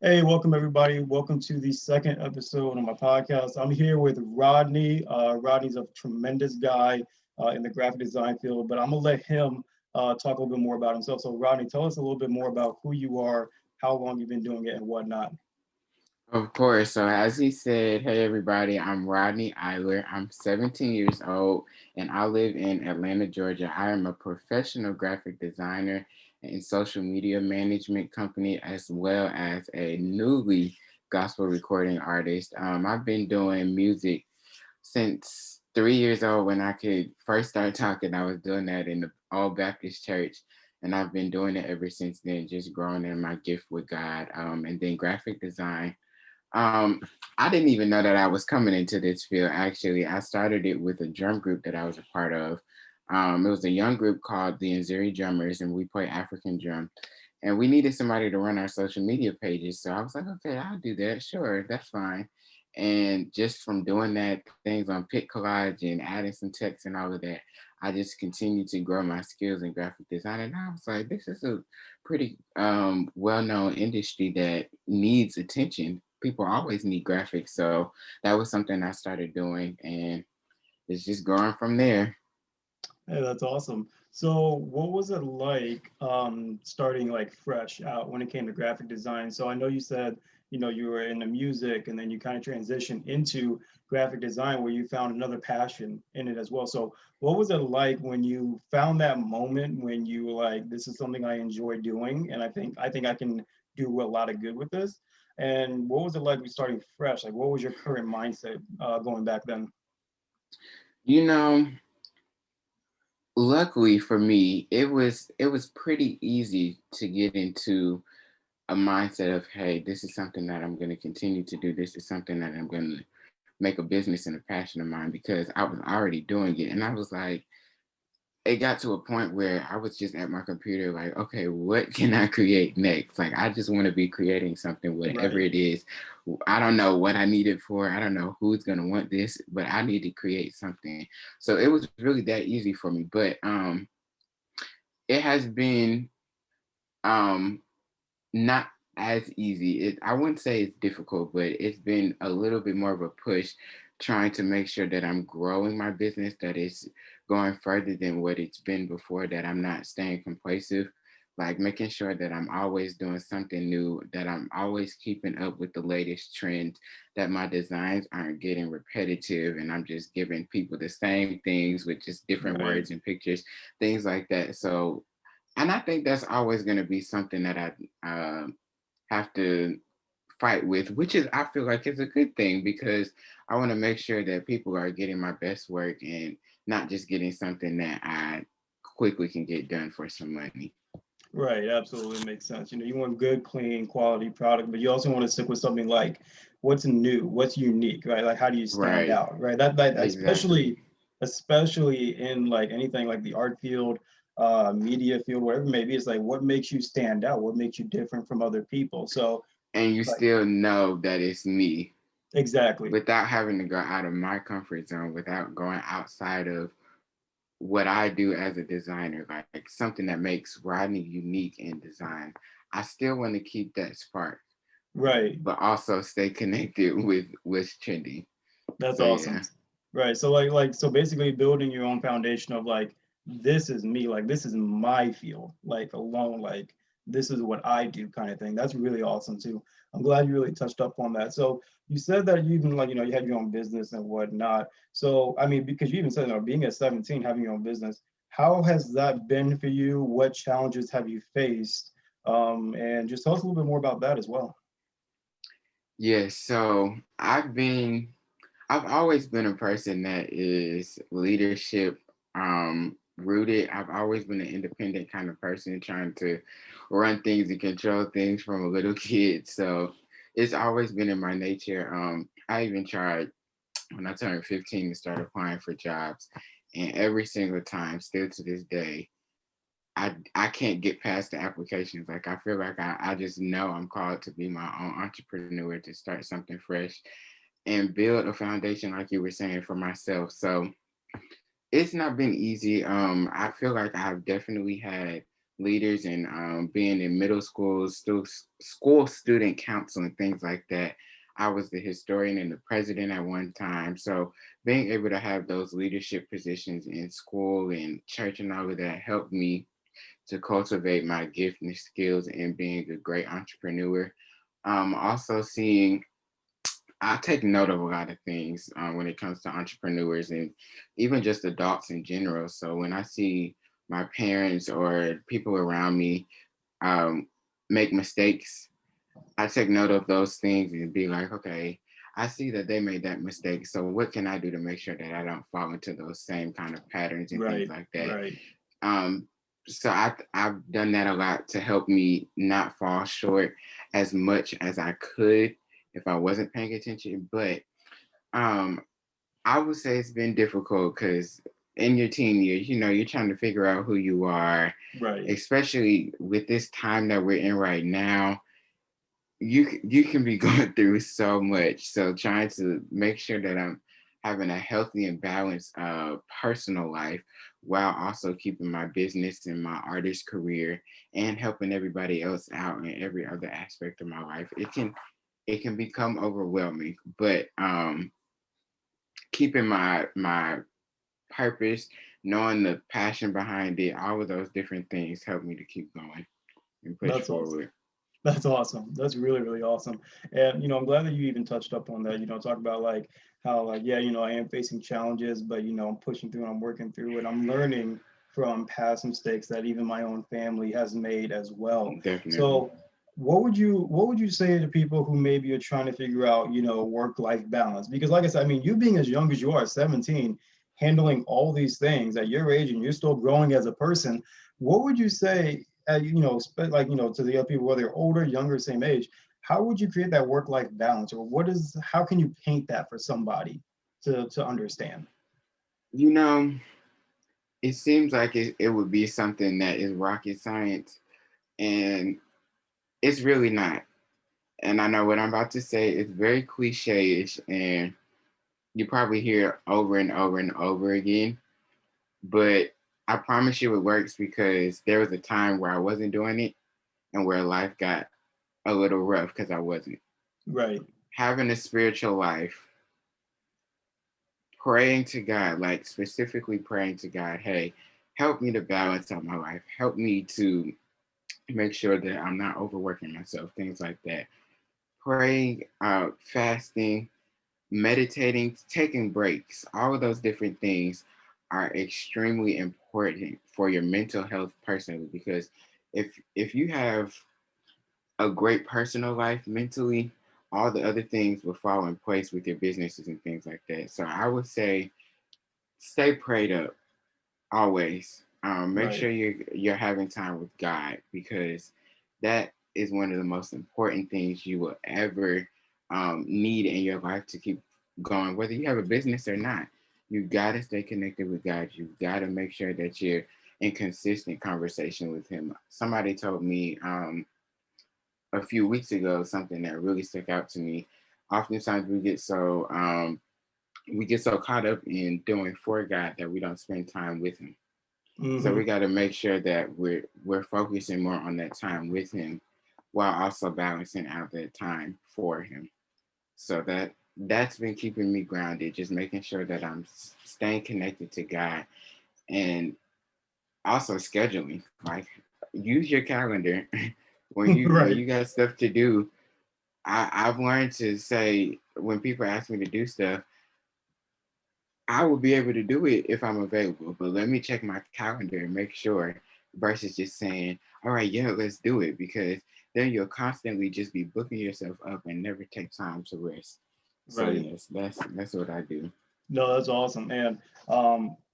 Hey, welcome everybody. Welcome to the second episode of my podcast. I'm here with Rodney. Rodney's a tremendous guy in the graphic design field, but I'm gonna let him talk a little bit more about himself. So, Rodney, tell us a little bit more about who you are, how long you've been doing it, and whatnot. Of course. So as he said, hey everybody, I'm Rodney Iler. I'm 17 years old and I live in Atlanta, Georgia. I am a professional graphic designer and social media management company as well as a newly gospel recording artist. I've been doing music since 3 years old when I could first start talking. I was doing that in the All Baptist Church. And I've been doing it ever since then, just growing in my gift with God. And then graphic design. Um, I didn't even know that I was coming into this field. Actually, I started it with a drum group that I was a part of. It was a young group called the Nzeri Drummers, and we play African drum. And we needed somebody to run our social media pages. So I was like, okay, I'll do that. Sure, that's fine. And just from doing that, things on Pic Collage and adding some text and all of that, I just continued to grow my skills in graphic design. And I was like, this is a pretty well-known industry that needs attention. People always need graphics. So that was something I started doing and it's just growing from there. Hey, that's awesome. So, what was it like starting like fresh out when it came to graphic design? So, I know you said, you were in the music and then you kind of transitioned into graphic design where you found another passion in it as well. So, what was it like when you found that moment when you were like, this is something I enjoy doing and I think I can do a lot of good with this? And what was it like starting fresh? Like, what was your current mindset going back then? You know, luckily for me, it was pretty easy to get into a mindset of, hey, this is something that I'm going to continue to do. This is something that I'm going to make a business and a passion of mine because I was already doing it. And I was like, it got to a point where I was just at my computer, like, okay, what can I create next? Like, I just want to be creating something, whatever Right. it is. I don't know what I need it for. I don't know who's going to want this, but I need to create something. So it was really that easy for me. But it has been um, not as easy. I wouldn't say it's difficult, but it's been a little bit more of a push trying to make sure that I'm growing my business, that it's going further than what it's been before, that I'm not staying complacent, like making sure that I'm always doing something new, that I'm always keeping up with the latest trends, that my designs aren't getting repetitive and I'm just giving people the same things with just different words Right. and pictures, things like that. So and I think that's always going to be something that I have to fight with, which is I feel like is a good thing because I want to make sure that people are getting my best work and not just getting something that I quickly can get done for some money. Right, absolutely makes sense. You want good, clean, quality product, but you also want to stick with something like what's new, what's unique, right? Like how do you stand Right. out, right? That especially Exactly. especially in like anything like the art field, media field, whatever it may be, it's like what makes you stand out, what makes you different from other people. So And you like still know that it's me exactly. without having to go out of my comfort zone, without going outside of what I do as a designer, like something that makes Rodney unique in design. I still want to keep that spark, Right. but also stay connected with what's trending. That's So awesome. yeah, Right. So so basically building your own foundation of like this is me, like this is my field, like alone, like this is what I do kind of thing. That's really awesome too. I'm glad you really touched up on that. So you said that you even like, you had your own business and whatnot. So I mean, because you even said, being at 17, having your own business, how has that been for you? What challenges have you faced? And just tell us a little bit more about that as well. yeah. So I've always been a person that is leadership rooted. I've always been an independent kind of person trying to run things and control things from a little kid. So it's always been in my nature. I even tried when I turned 15 to start applying for jobs. And every single time, still to this day, I can't get past the applications. Like I feel like I just know I'm called to be my own entrepreneur, to start something fresh and build a foundation, like you were saying, for myself. So it's not been easy. I feel like I've definitely had leaders and being in middle schools, school student council and things like that. I was the historian and the president at one time. So being able to have those leadership positions in school and church and all of that helped me to cultivate my gift and skills and being a great entrepreneur. Also seeing, I take note of a lot of things when it comes to entrepreneurs and even just adults in general. So when I see my parents or people around me um, make mistakes, I take note of those things and be like, okay, I see that they made that mistake. So what can I do to make sure that I don't fall into those same kind of patterns and things Right, like that? right, Um, so I've done that a lot to help me not fall short as much as I could if I wasn't paying attention. But um, I would say it's been difficult because in your teen years, you're trying to figure out who you are, right. especially with this time that we're in right now. You can be going through so much. So trying to make sure that I'm having a healthy and balanced personal life while also keeping my business and my artist career and helping everybody else out in every other aspect of my life. It can become overwhelming, but keeping my purpose, knowing the passion behind it, all of those different things help me to keep going and push That's awesome. forward. That's awesome. That's really, really awesome. And I'm glad that you even touched up on that. Talk about like how like yeah, I am facing challenges, but I'm pushing through and I'm working through it. I'm learning from past mistakes that even my own family has made as well. Definitely. So what would you say to people who maybe are trying to figure out, work-life balance? Because like I said, I mean, you being as young as you are, 17, handling all these things at your age and you're still growing as a person, what would you say like, to the other people, whether they're older, younger, same age, how would you create that work-life balance? Or how can you paint that for somebody to understand? You know, it seems like it would be something that is rocket science, and it's really not. And I know what I'm about to say is very cliche-ish, and you probably hear it over and over and over again. But I promise you it works because there was a time where I wasn't doing it and where life got a little rough because I wasn't. Right, Having a spiritual life, praying to God, like specifically praying to God, hey, help me to balance out my life. Help me to make sure that I'm not overworking myself, things like that. Praying, fasting, meditating, taking breaks, all of those different things are extremely important for your mental health personally because if you have a great personal life mentally, all the other things will fall in place with your businesses and things like that. So I would say stay prayed up always. Make right, sure you're having time with God because that is one of the most important things you will ever need in your life to keep going, whether you have a business or not. You got to stay connected with God. You've got to make sure that you're in consistent conversation with Him. Somebody told me a few weeks ago something that really stuck out to me. Oftentimes we get so caught up in doing for God that we don't spend time with Him. So hmm we got to make sure that we're focusing more on that time with Him, while also balancing out that time for Him. So that's been keeping me grounded, just making sure that I'm staying connected to God and also scheduling. Like use your calendar when right, you got stuff to do. I've learned to say when people ask me to do stuff, I will be able to do it if I'm available, but let me check my calendar and make sure versus just saying, all right, yeah, let's do it because then you'll constantly just be booking yourself up and never take time to rest. So right. yes, that's what I do. No, that's awesome. And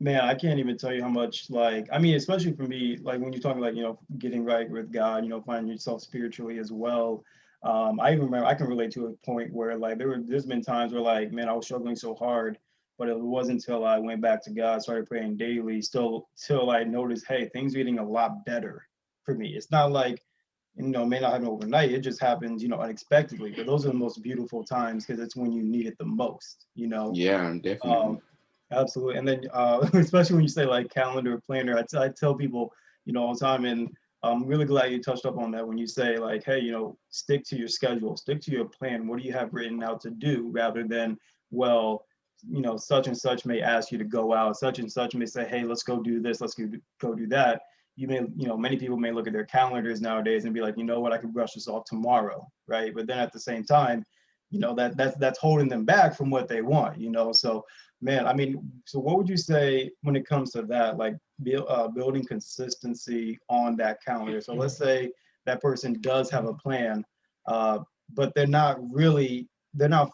man, I can't even tell you how much like I mean, especially for me, like when you're talking like, getting right with God, finding yourself spiritually as well. I even remember I can relate to a point where like there's been times where like, man, I was struggling so hard, but it wasn't until I went back to God, started praying daily, still till I noticed, hey, things are getting a lot better for me. It's not like may not happen overnight. It just happens, unexpectedly. But those are the most beautiful times because it's when you need it the most. Yeah, definitely. Um, Absolutely. And then especially when you say like calendar planner, I tell people, all the time, and I'm really glad you touched up on that when you say like, hey, stick to your schedule, stick to your plan. What do you have written out to do rather than, well, such and such may ask you to go out, such and such may say, hey, let's go do this, let's go do that. You may, many people may look at their calendars nowadays and be like, you know what, I could brush this off tomorrow, right? But then at the same time, that's holding them back from what they want. So man, I mean, so what would you say when it comes to that, like building consistency on that calendar? So let's say that person does have a plan, uh, but they're not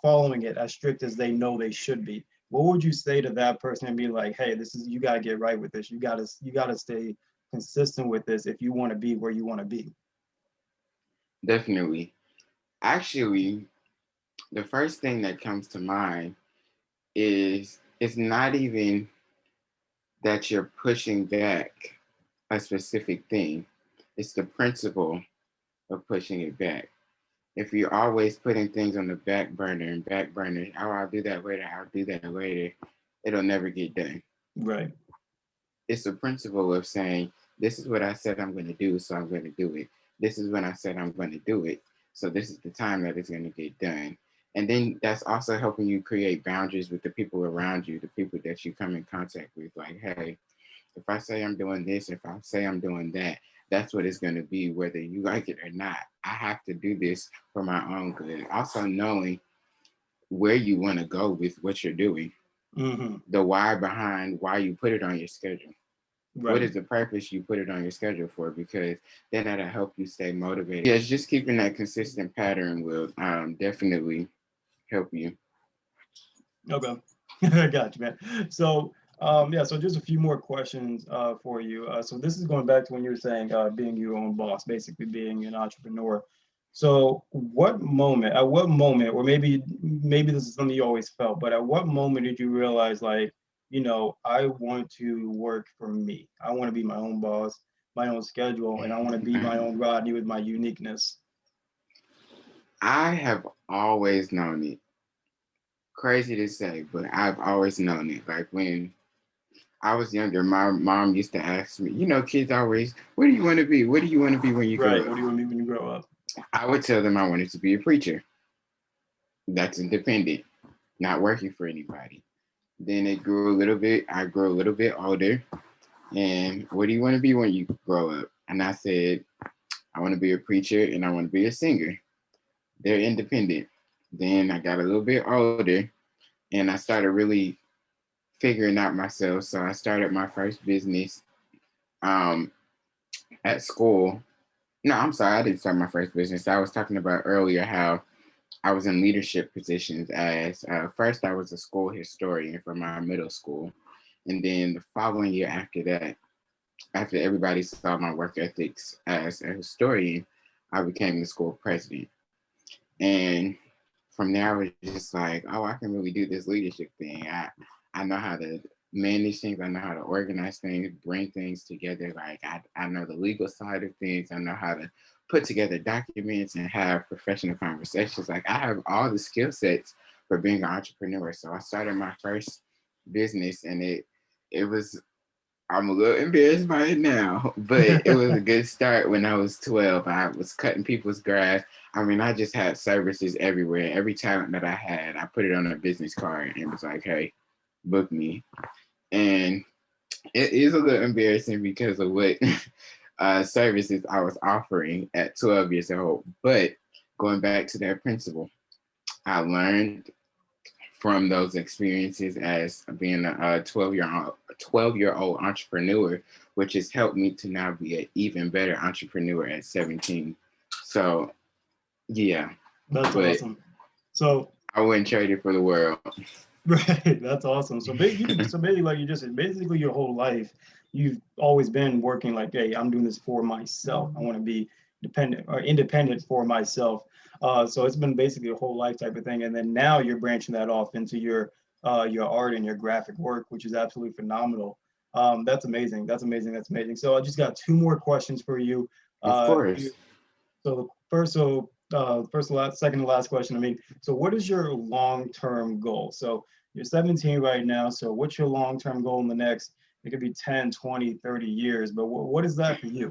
following it as strict as they know they should be. What would you say to that person and be like, hey, you got to get right with this. You got to stay consistent with this if you want to be where you want to be. Definitely. Actually, the first thing that comes to mind is it's not even that you're pushing back a specific thing. It's the principle of pushing it back. If you're always putting things on the back burner, oh, I'll do that later, I'll do that later, it'll never get done. Right. It's the principle of saying, this is what I said I'm going to do, so I'm going to do it. This is when I said I'm going to do it, so this is the time that it's going to get done. And then that's also helping you create boundaries with the people around you, the people that you come in contact with. Like, hey, if I say I'm doing this, if I say I'm doing that, that's what it's going to be, whether you like it or not. I have to do this for my own good. Also, knowing where you want to go with what you're doing, the why behind why you put it on your schedule. Right. What is the purpose you put it on your schedule for? Because then that'll help you stay motivated. Yes, just keeping that consistent pattern will definitely help you. Okay. I got you, man. So, yeah, so just a few more questions for you. So this is going back to when you were saying being your own boss, basically being an entrepreneur. So at what moment, or maybe this is something you always felt, but at what moment did you realize like, I want to work for me. I want to be my own boss, my own schedule, and I want to be my own Rodney with my uniqueness. I have always known it. Crazy to say, but I've always known it. Like when I was younger, my mom used to ask me, kids always, what do you want to be? What do you want to be when you grow Right. up? What do you want to be when you grow up? I would tell them I wanted to be a preacher. That's independent, not working for anybody. Then it grew a little bit. I grew a little bit older. And what do you want to be when you grow up? And I said, I want to be a preacher and I want to be a singer. They're independent. Then I got a little bit older and I started really figuring out myself. So I started my first business at school. No, I'm sorry, I didn't start my first business. I was talking about earlier how I was in leadership positions as first I was a school historian for my middle school. And then the following year after that, after everybody saw my work ethics as a historian, I became the school president. And from there, I was just like, oh, I can really do this leadership thing. I know how to manage things. I know how to organize things, bring things together. Like I know the legal side of things. I know how to put together documents and have professional conversations. Like I have all the skill sets for being an entrepreneur. So I started my first business and it was, I'm a little embarrassed by it now, but it was a good start when I was 12. I was cutting people's grass. I mean, I just had services everywhere. Every talent that I had, I put it on a business card and it was like, hey, book me. And it is a little embarrassing because of what services I was offering at 12 years old. But going back to that principle, I learned from those experiences as being a 12-year-old entrepreneur, which has helped me to now be an even better entrepreneur at 17. So yeah, that's awesome. So I wouldn't trade it for the world. Right, that's awesome. So basically, like you just said, basically your whole life, you've always been working like, hey, I'm doing this for myself. I want to be dependent or independent for myself. So it's been basically a whole life type of thing. And then now you're branching that off into your art and your graphic work, which is absolutely phenomenal. That's amazing. That's amazing. That's amazing. So I just got two more questions for you. Of course. So first, last, second to last question. I mean, so what is your long-term goal? So you're 17 right now. So what's your long-term goal in the next, it could be 10, 20, 30 years, but what is that for you?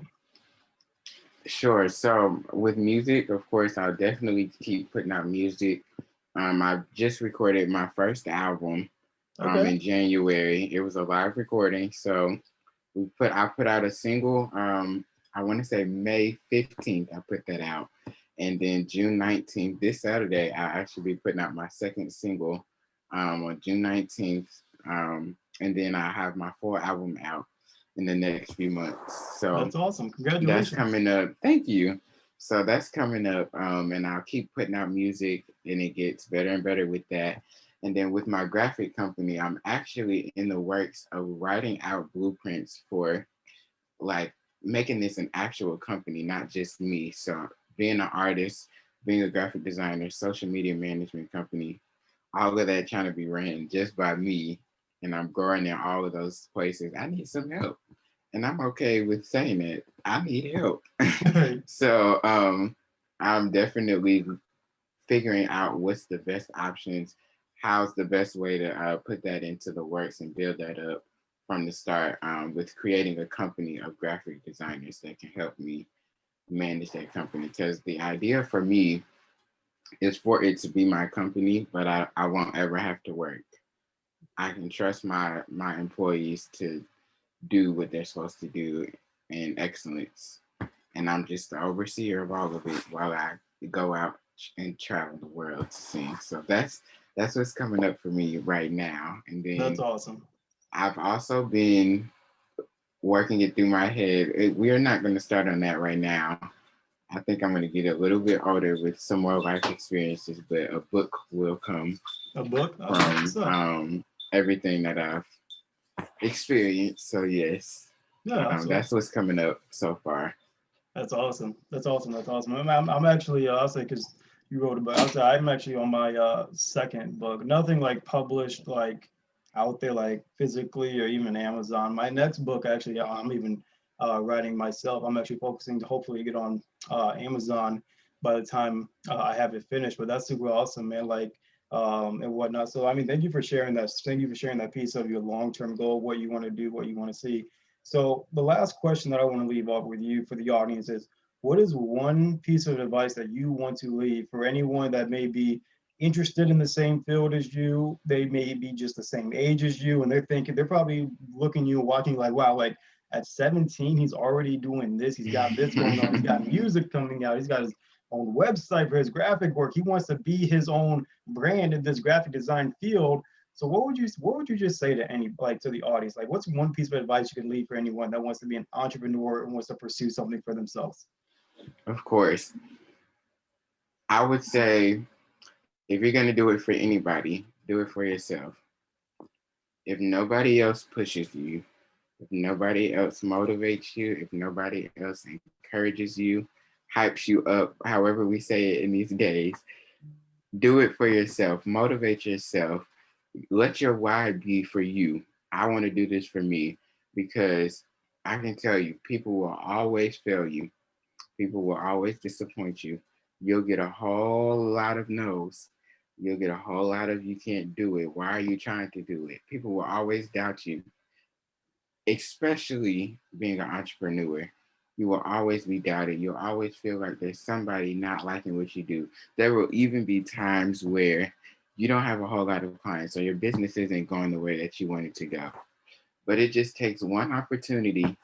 Sure. So with music, of course, I'll definitely keep putting out music. I just recorded my first album Okay. in January. It was a live recording. So I put out a single, I want to say May 15th, I put that out. And then June 19th, this Saturday, I actually be putting out my second single on June 19th. And then I have my full album out in the next few months. So That's awesome. that's Congratulations. coming up. Thank you. So that's coming up, and I'll keep putting out music, and it gets better and better with that. And then with my graphic company, I'm actually in the works of writing out blueprints for like making this an actual company, not just me. So being an artist, being a graphic designer, social media management company, all of that trying to be ran just by me, and I'm growing in all of those places. I need some help, and I'm okay with saying it. I need help. Right. So I'm definitely figuring out what's the best options, how's the best way to put that into the works and build that up from the start, with creating a company of graphic designers that can help me manage that company. Because the idea for me is for it to be my company, but I won't ever have to work. I can trust my employees to do what they're supposed to do in excellence. And I'm just the overseer of all of it while I go out and travel the world to sing. So that's what's coming up for me right now. And That's then awesome. I've also been working it through my head. We're not going to start on that right now. I think I'm going to get a little bit older with some more life experiences, but a book will come A book? That's what's from up. everything that I've experienced. So yes, Yeah, that's absolutely. what's coming up so far. That's awesome. That's awesome. That's awesome. I'm actually, I'll say, because you wrote a book. I'll say I'm actually on my second book. Nothing like published, like out there, like physically or even Amazon. My next book, actually, I'm even writing myself. I'm actually focusing to hopefully get on Amazon by the time I have it finished. But that's super awesome, man. Like, and whatnot. So, I mean, thank you for sharing that. Thank you for sharing that piece of your long-term goal, what you want to do, what you want to see. So the last question that I want to leave off with you for the audience is, what is one piece of advice that you want to leave for anyone that may be interested in the same field as you? They may be just the same age as you, and they're thinking, they're probably looking you and watching like, wow, like at 17, he's already doing this. He's got this going on. He's got music coming out. He's got his own website for his graphic work. He wants to be his own brand in this graphic design field. So what would you just say to any, like, to the audience? Like, what's one piece of advice you can leave for anyone that wants to be an entrepreneur and wants to pursue something for themselves? Of course, I would say if you're going to do it for anybody, do it for yourself. If nobody else pushes you, if nobody else motivates you, if nobody else encourages you, hypes you up, however we say it in these days, do it for yourself. Motivate yourself. Let your why be for you. I want to do this for me because I can tell you, people will always fail you. People will always disappoint you. You'll get a whole lot of no's. You'll get a whole lot of you can't do it. Why are you trying to do it? People will always doubt you, especially being an entrepreneur. You will always be doubted. You'll always feel like there's somebody not liking what you do. There will even be times where you don't have a whole lot of clients or your business isn't going the way that you want it to go. But it just takes one opportunity.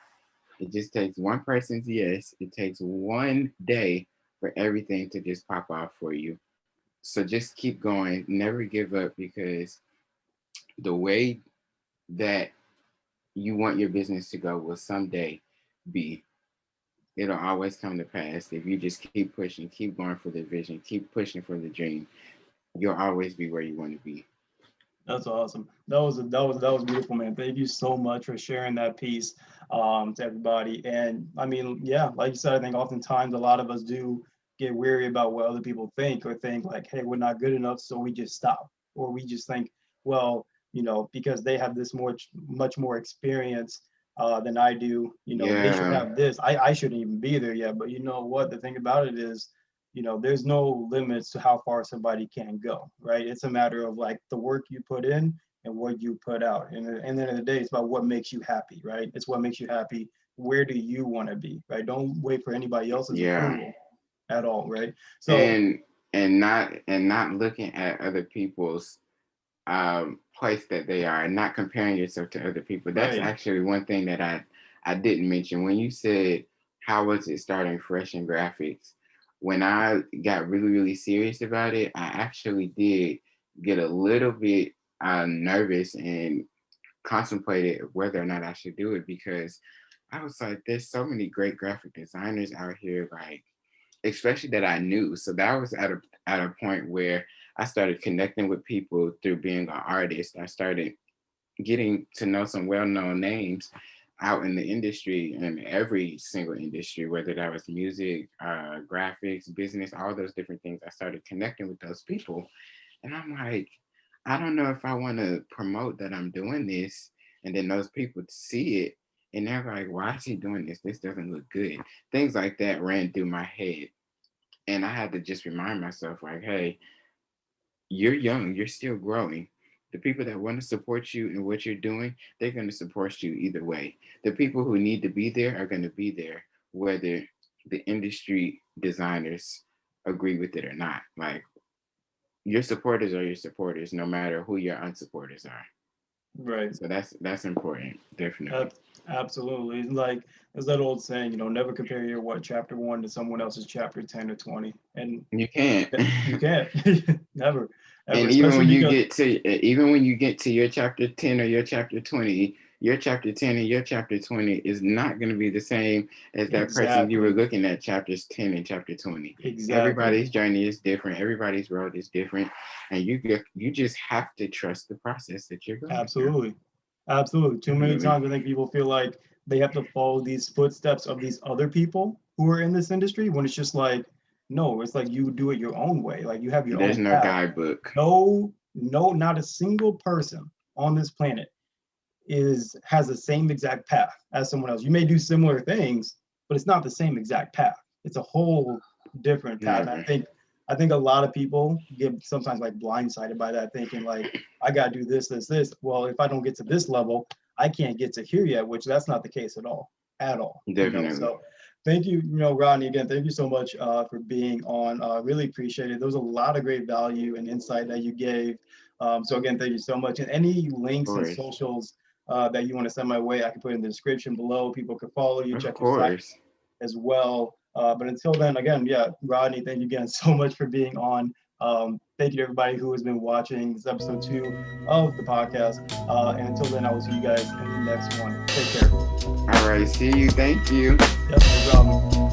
It just takes one person's yes. It takes one day for everything to just pop off for you. So just keep going. Never give up because the way that you want your business to go will someday be. It'll always come to pass if you just keep pushing, keep going for the vision, keep pushing for the dream. You'll always be where you want to be. That's awesome. That was beautiful, man. Thank you so much for sharing that piece to everybody. And I mean, yeah, like you said, I think oftentimes a lot of us do get weary about what other people think or think like, hey, we're not good enough, so we just stop, or we just think, well, because they have this much more experience than I do, they should Yeah, have this. I shouldn't even be there yet. But you know what? The thing about it is, there's no limits to how far somebody can go, right? It's a matter of like the work you put in and what you put out. And at the end of the day, it's about what makes you happy, right? It's what makes you happy. where do you want to be, right? Don't wait for anybody else's Yeah. approval at all, right? So, And not looking at other people's place that they are, and not comparing yourself to other people. That's right, actually one thing that I didn't mention when you said how was it starting fresh in graphics. When I got really really serious about it, I actually did get a little bit nervous and contemplated whether or not I should do it, because I was like, there's so many great graphic designers out here, like especially that I knew. So that was at a point where I started connecting with people through being an artist. I started getting to know some well-known names out in the industry, in every single industry, whether that was music, graphics, business, all those different things. I started connecting with those people, and I'm like, I don't know if I want to promote that I'm doing this, and then those people see it, and they're like, why is he doing this? This doesn't look good. Things like that ran through my head, and I had to just remind myself, like, hey, you're young, you're still growing. The people that want to support you in what you're doing, they're going to support you either way. The people who need to be there are going to be there, whether the industry designers agree with it or not. Like, your supporters are your supporters, no matter who your unsupporters are. right. So that's important, definitely. Absolutely. Like there's that old saying, never compare your what chapter one to someone else's chapter 10 or 20. And You can't. you can't. Never, ever, And even especially when you because get to even when you get to your chapter 10 or your chapter 20, your chapter 10 and your chapter 20 is not going to be the same as that person you were exactly, looking at chapters 10 and chapter 20. exactly. Everybody's journey is different, everybody's road is different, and you just have to trust the process that you're going through. Absolutely. Absolutely. Too many Definitely. times I think people feel like they have to follow these footsteps of these other people who are in this industry when it's just like, no, it's like you do it your own way. Like you have your There's own no path. guidebook. No, no, not a single person on this planet has the same exact path as someone else. You may do similar things, but it's not the same exact path. It's a whole different path. Never. I think a lot of people get sometimes like blindsided by that, thinking like, I gotta do this, this, this. Well, if I don't get to this level, I can't get to here yet, which that's not the case at all, at all. Definitely. So thank you, Rodney, again. Thank you so much for being on. Really appreciate it. There was a lot of great value and insight that you gave. So again, thank you so much. And any Of links and course. socials that you want to send my way, I can put in the description below. People can follow you, Of check your site course. as well. But until then, again, yeah, Rodney, thank you again so much for being on. Thank you to everybody who has been watching this episode 2 of the podcast. And until then, I will see you guys in the next one. Take care. All right. See you. Thank you. Yep, no problem.